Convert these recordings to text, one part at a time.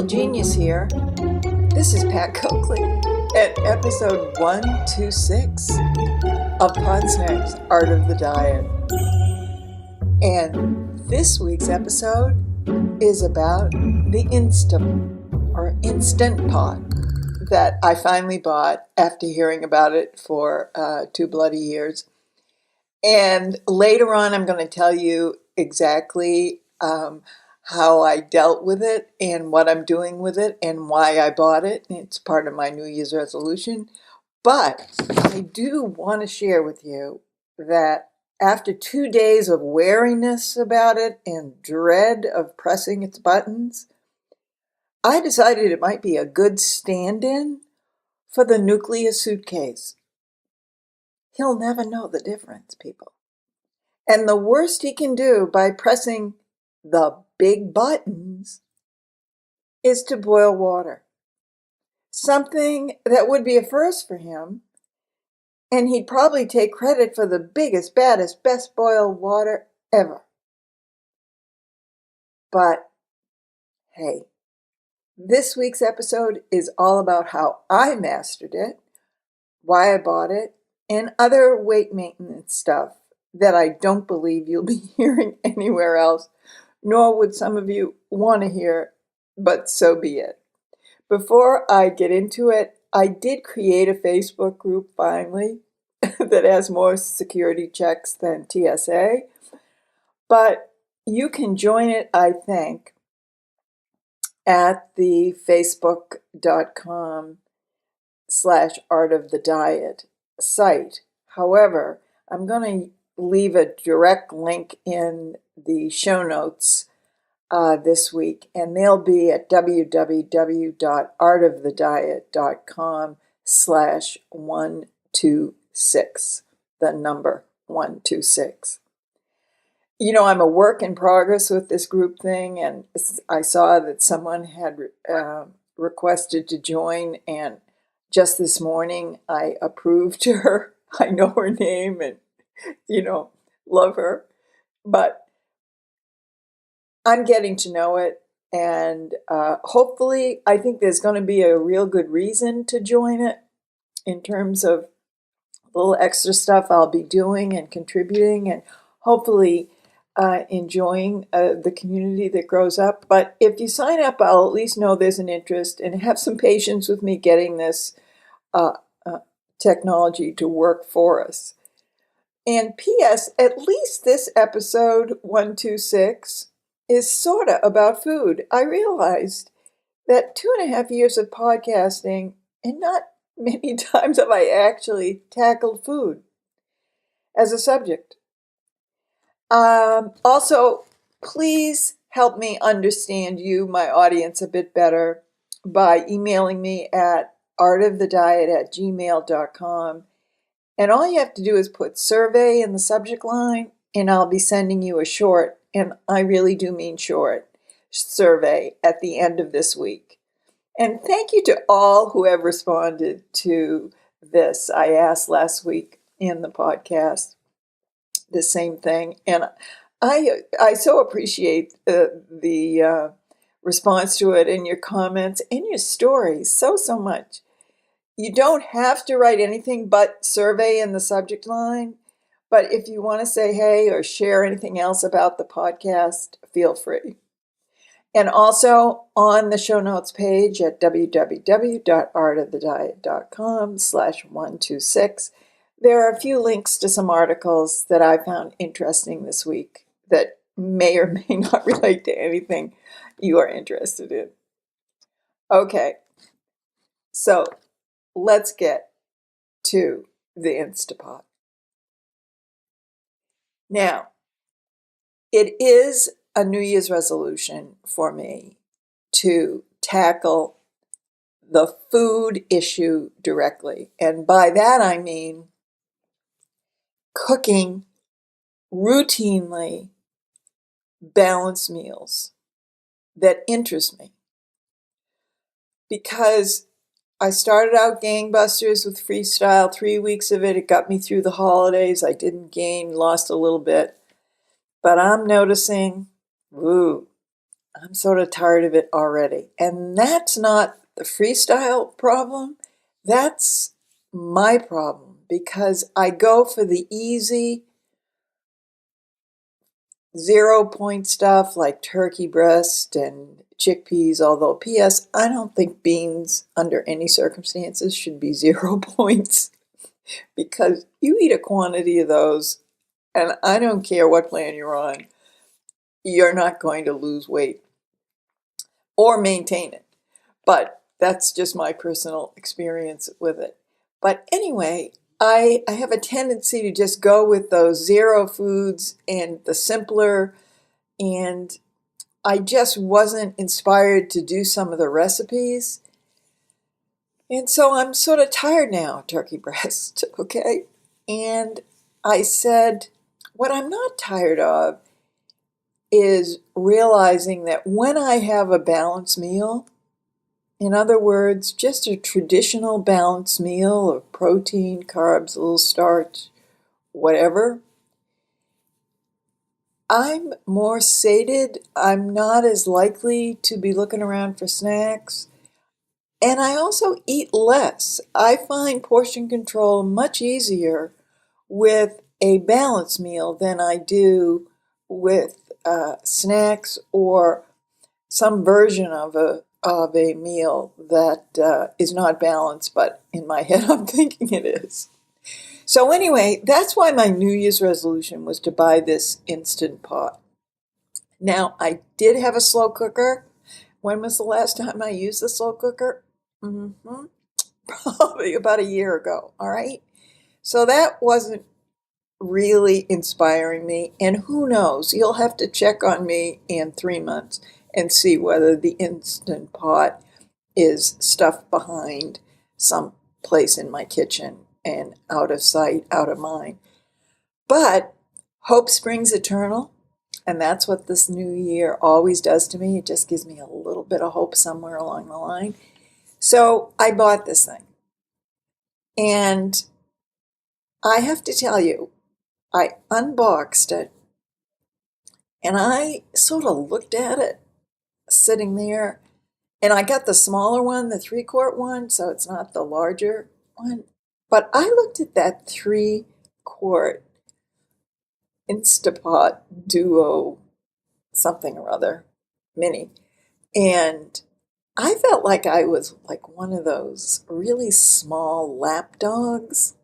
Genius here. This is Pat Coakley at episode 126 of Podsnacks, Art of the Diet. And this week's episode is about the Instant Pot that I finally bought after hearing about it for 2 bloody years. And later on, I'm going to tell you exactly how I dealt with it and what I'm doing with it and why I bought it. It's part of my New Year's resolution. But I do want to share with you that after 2 days of wariness about it and dread of pressing its buttons, I decided it might be a good stand-in for the nuclear suitcase. He'll never know the difference, people. And the worst he can do by pressing the big buttons is to boil water. Something that would be a first for him, and he'd probably take credit for the biggest, baddest, best boiled water ever. But hey, this week's episode is all about how I mastered it, why I bought it, and other weight maintenance stuff that I don't believe you'll be hearing anywhere else, nor would some of you want to hear, but so be it. Before I get into it, I did create a Facebook group finally that has more security checks than TSA, but you can join it, I think, at the facebook.com/ArtoftheDiet site. However, I'm going to leave a direct link in the show notes this week, and they'll be at www.artofthediet.com/126, the number 126. You know, I'm a work in progress with this group thing, and I saw that someone had requested to join, and just this morning I approved her. I know her name and, love her, but I'm getting to know it, and hopefully I think there's going to be a real good reason to join it in terms of little extra stuff I'll be doing and contributing, and hopefully enjoying the community that grows up. But if you sign up, I'll at least know there's an interest, and have some patience with me getting this technology to work for us. And P.S., at least this episode 126 is sort of about food. I realized that 2.5 years of podcasting, and not many times have I actually tackled food as a subject. Also, please help me understand you, my audience, a bit better by emailing me at artofthediet@gmail.com. And all you have to do is put survey in the subject line, and I'll be sending you a short, and I really do mean short, survey at the end of this week. And thank you to all who have responded to this. I asked last week in the podcast the same thing, and I so appreciate the response to it, and your comments and your stories so much. You don't have to write anything but survey in the subject line, but if you want to say hey or share anything else about the podcast, feel free. And also on the show notes page at www.artofthediet.com/126, there are a few links to some articles that I found interesting this week that may or may not relate to anything you are interested in. Okay, so let's get to the Instapot. Now, it is a New Year's resolution for me to tackle the food issue directly. And by that I mean cooking routinely balanced meals that interest me. Because I started out gangbusters with freestyle, 3 weeks of it. It got me through the holidays. I didn't gain, lost a little bit. But I'm noticing, I'm sort of tired of it already. And that's not the freestyle problem. That's my problem because I go for the easy 0 point stuff like turkey breast and chickpeas, although P.S. I don't think beans under any circumstances should be 0 points because you eat a quantity of those and I don't care what plan you're on, you're not going to lose weight or maintain it. But that's just my personal experience with it. But anyway, I have a tendency to just go with those zero foods and the simpler, and I just wasn't inspired to do some of the recipes. And so I'm sort of tired now of turkey breast, okay? And I said, what I'm not tired of is realizing that when I have a balanced meal, in other words, just a traditional balanced meal of protein, carbs, a little starch, whatever, I'm more sated. I'm not as likely to be looking around for snacks. And I also eat less. I find portion control much easier with a balanced meal than I do with snacks or some version of a meal that is not balanced, but in my head I'm thinking it is. So anyway, that's why my New Year's resolution was to buy this Instant Pot. Now, I did have a slow cooker. When was the last time I used the slow cooker? Probably about a year ago, all right? So that wasn't really inspiring me, and who knows, you'll have to check on me in 3 months and see whether the Instant Pot is stuffed behind some place in my kitchen and out of sight, out of mind. But hope springs eternal, and that's what this new year always does to me. It just gives me a little bit of hope somewhere along the line. So I bought this thing, and I have to tell you, I unboxed it, and I sort of looked at it sitting there, and I got the smaller one, the 3-quart one, so it's not the larger one. But I looked at that 3-quart Instapot Duo something or other mini, and I felt like I was like one of those really small lap dogs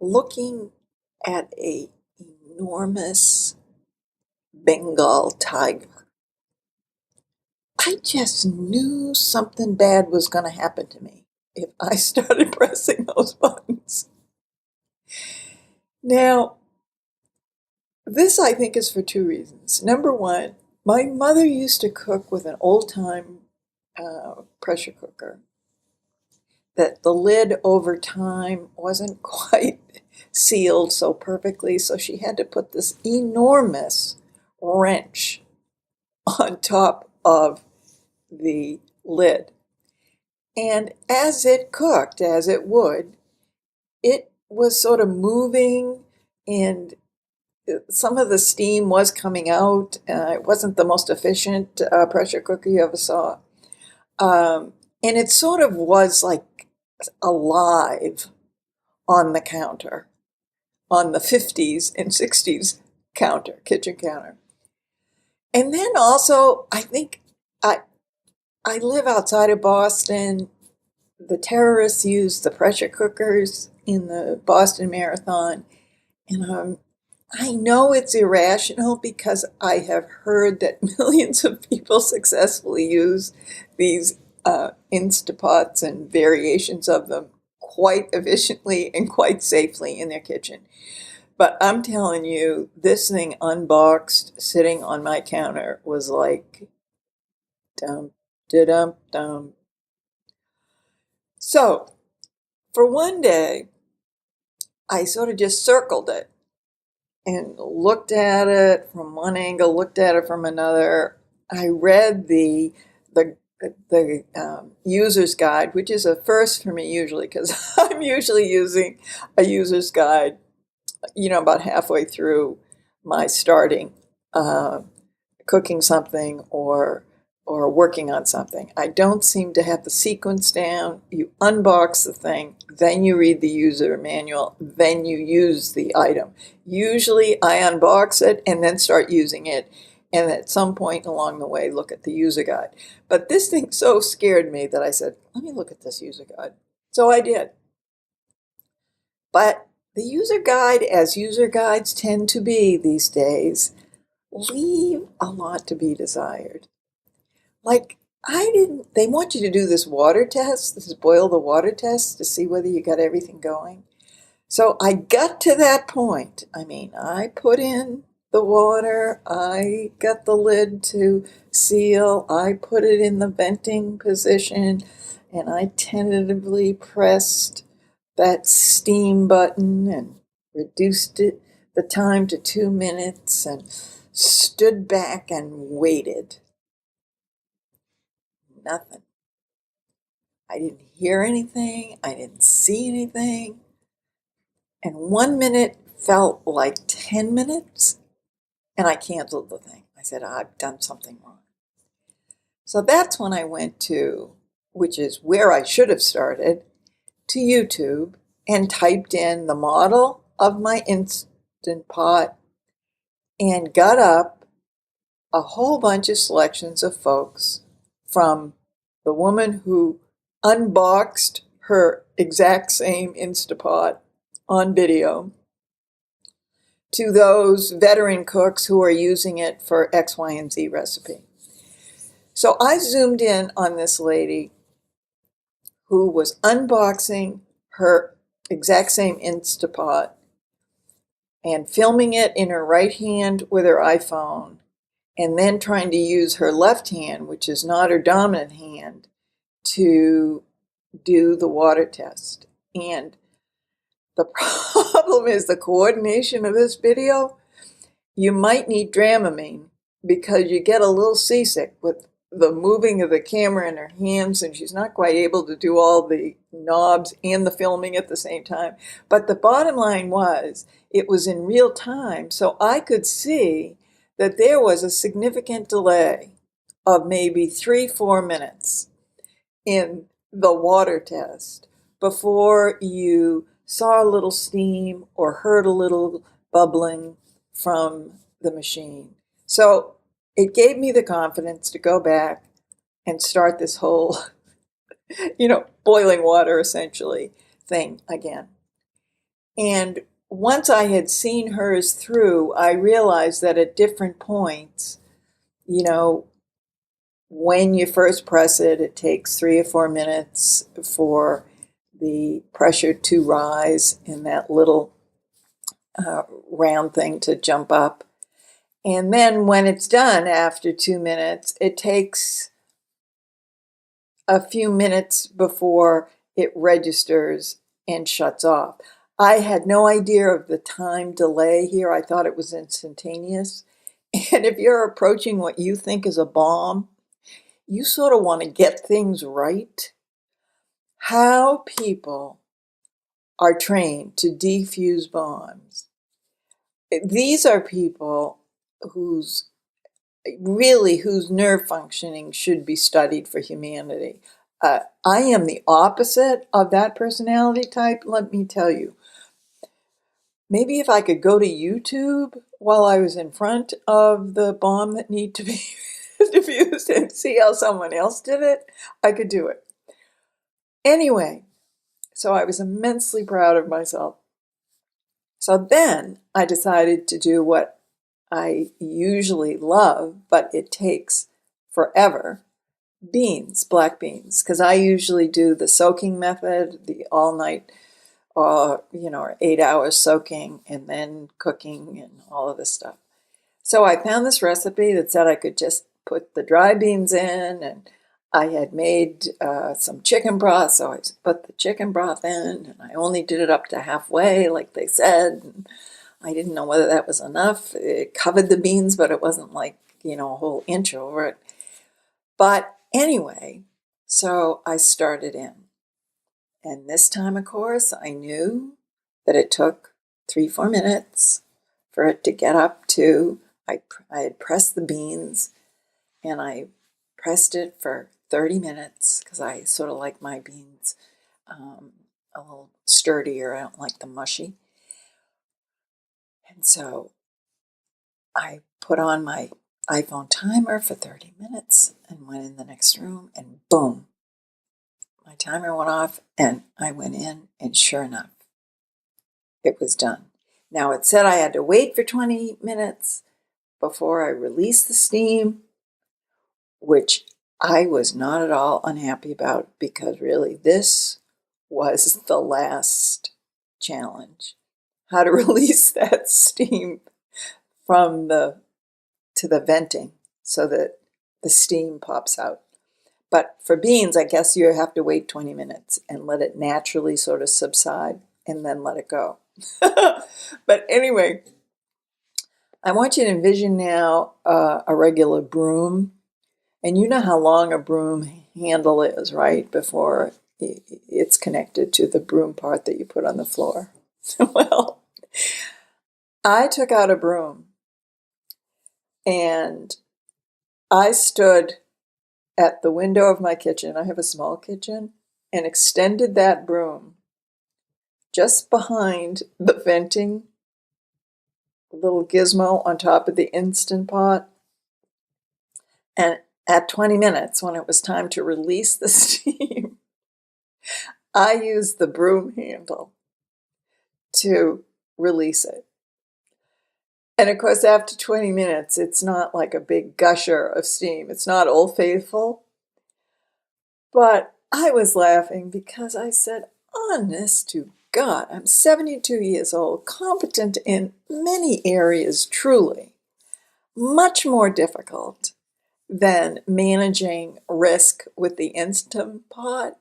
looking at a enormous Bengal tiger. I just knew something bad was going to happen to me if I started pressing those buttons. Now, this I think is for 2 reasons. Number one, my mother used to cook with an old-time pressure cooker that the lid over time wasn't quite sealed so perfectly, so she had to put this enormous wrench on top of the lid. And as it cooked, as it would, it was sort of moving, and some of the steam was coming out. It wasn't the most efficient pressure cooker you ever saw. And it sort of was like alive on the counter, on the 50s and 60s counter, kitchen counter. And then also, I think I live outside of Boston. The terrorists used the pressure cookers in the Boston Marathon. And I know it's irrational because I have heard that millions of people successfully use these Instapots and variations of them quite efficiently and quite safely in their kitchen. But I'm telling you, this thing unboxed sitting on my counter was like, dum, da-dum, dum. So, for one day, I sort of just circled it and looked at it from one angle, looked at it from another. I read the user's guide, which is a first for me usually, because I'm usually using a user's guide, about halfway through my starting cooking something or working on something. I don't seem to have the sequence down. You unbox the thing, then you read the user manual, then you use the item. Usually I unbox it and then start using it, and at some point along the way look at the user guide. But this thing so scared me that I said, let me look at this user guide. So I did. But the user guide, as user guides tend to be these days, leave a lot to be desired. Like, they want you to do this water test, this boil the water test to see whether you got everything going. So I got to that point. I mean, I put in the water, I got the lid to seal, I put it in the venting position, and I tentatively pressed that steam button and reduced the time to 2 minutes and stood back and waited. Nothing. I didn't hear anything. I didn't see anything. And 1 minute felt like 10 minutes, and I canceled the thing. I said, I've done something wrong. So that's when I went to, which is where I should have started, to YouTube and typed in the model of my Instant Pot and got up a whole bunch of selections of folks, from the woman who unboxed her exact same Instapot on video to those veteran cooks who are using it for X, Y, and Z recipe. So I zoomed in on this lady who was unboxing her exact same Instapot and filming it in her right hand with her iPhone, and then trying to use her left hand, which is not her dominant hand, to do the water test. And the problem is the coordination of this video. You might need Dramamine because you get a little seasick with the moving of the camera in her hands, and she's not quite able to do all the knobs and the filming at the same time. But the bottom line was, it was in real time, so I could see that there was a significant delay of maybe 3-4 minutes in the water test before you saw a little steam or heard a little bubbling from the machine. So it gave me the confidence to go back and start this whole, boiling water essentially thing again. And once I had seen hers through, I realized that at different points, when you first press it, it takes 3 or 4 minutes for the pressure to rise in that little round thing to jump up. And then when it's done after 2 minutes, it takes a few minutes before it registers and shuts off. I had no idea of the time delay here. I thought it was instantaneous. And if you're approaching what you think is a bomb, you sort of want to get things right. How people are trained to defuse bombs. These are people whose nerve functioning should be studied for humanity. I am the opposite of that personality type, let me tell you. Maybe if I could go to YouTube while I was in front of the bomb that needed to be diffused and see how someone else did it, I could do it. Anyway, so I was immensely proud of myself. So then I decided to do what I usually love, but it takes forever: beans, black beans, because I usually do the soaking method, the all night, or 8 hours soaking and then cooking and all of this stuff. So I found this recipe that said I could just put the dry beans in, and I had made some chicken broth, so I put the chicken broth in, and I only did it up to halfway, like they said. And I didn't know whether that was enough. It covered the beans, but it wasn't like, a whole inch over it. But anyway, so I started in. And this time, of course, I knew that it took 3-4 minutes for it to get up to I had pressed the beans, and I pressed it for 30 minutes because I sort of like my beans a little sturdier. I don't like them mushy. And so I put on my iPhone timer for 30 minutes and went in the next room, and boom, my timer went off, and I went in, and sure enough, it was done. Now, it said I had to wait for 20 minutes before I released the steam, which I was not at all unhappy about, because really this was the last challenge. How to release that steam from the venting so that the steam pops out. But for beans, I guess you have to wait 20 minutes and let it naturally sort of subside and then let it go. But anyway, I want you to envision now a regular broom. And you know how long a broom handle is, right? Before it's connected to the broom part that you put on the floor. Well, I took out a broom, and I stood at the window of my kitchen. I have a small kitchen, and extended that broom just behind the venting little gizmo on top of the Instant Pot. And at 20 minutes, when it was time to release the steam, I used the broom handle to release it. And of course, after 20 minutes, it's not like a big gusher of steam. It's not Old Faithful. But I was laughing because I said, honest to God, I'm 72 years old, competent in many areas, truly. Much more difficult than managing risk with the Instant Pot.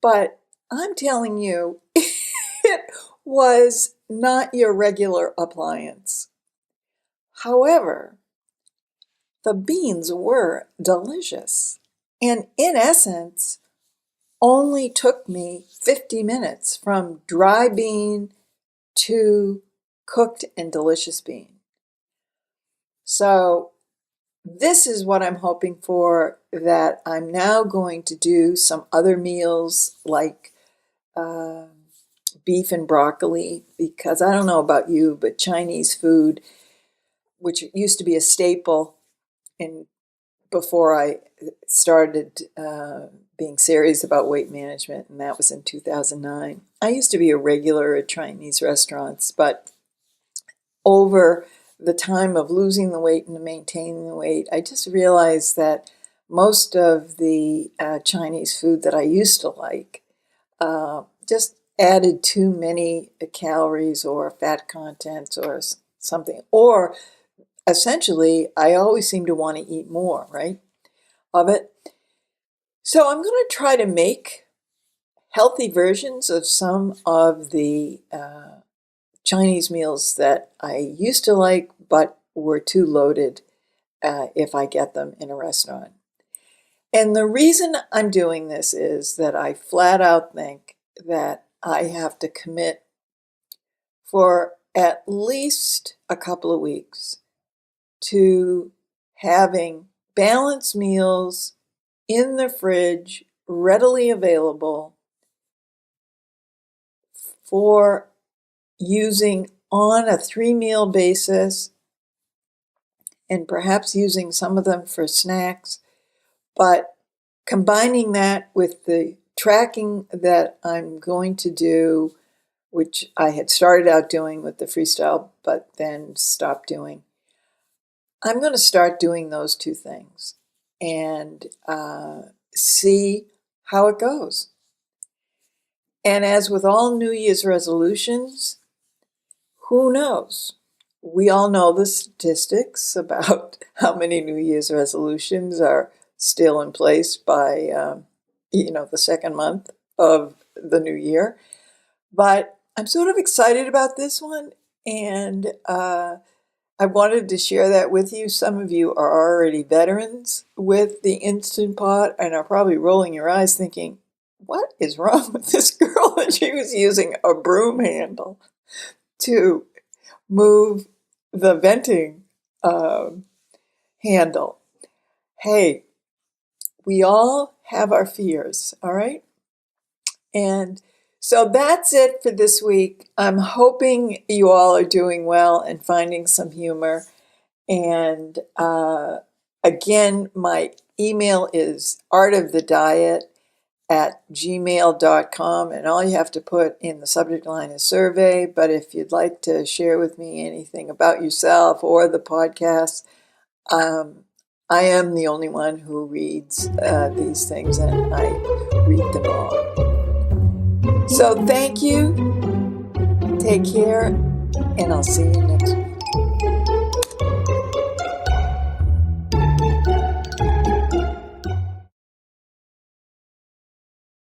But I'm telling you, it was not your regular appliance. However, the beans were delicious, and in essence, only took me 50 minutes from dry bean to cooked and delicious bean. So this is what I'm hoping for, that I'm now going to do some other meals like beef and broccoli, because I don't know about you, but Chinese food, which used to be a staple before I started being serious about weight management, and that was in 2009. I used to be a regular at Chinese restaurants, but over the time of losing the weight and maintaining the weight, I just realized that most of the Chinese food that I used to like just added too many calories or fat contents or something. Or essentially, I always seem to want to eat more, right, of it. So I'm going to try to make healthy versions of some of the Chinese meals that I used to like, but were too loaded if I get them in a restaurant. And the reason I'm doing this is that I flat out think that I have to commit for at least a couple of weeks to having balanced meals in the fridge, readily available for using on a 3-meal basis, and perhaps using some of them for snacks, but combining that with the tracking that I'm going to do, which I had started out doing with the freestyle, but then stopped doing. I'm going to start doing those two things and see how it goes. And as with all New Year's resolutions, who knows? We all know the statistics about how many New Year's resolutions are still in place by, the second month of the new year. But I'm sort of excited about this one, and I wanted to share that with you. Some of you are already veterans with the Instant Pot and are probably rolling your eyes thinking, what is wrong with this girl that she was using a broom handle to move the venting handle. Hey, we all have our fears, all right? And so that's it for this week. I'm hoping you all are doing well and finding some humor. And again, my email is artofthediet@gmail.com, and all you have to put in the subject line is survey. But if you'd like to share with me anything about yourself or the podcast, I am the only one who reads these things, and I read them all. So thank you, take care, and I'll see you next week.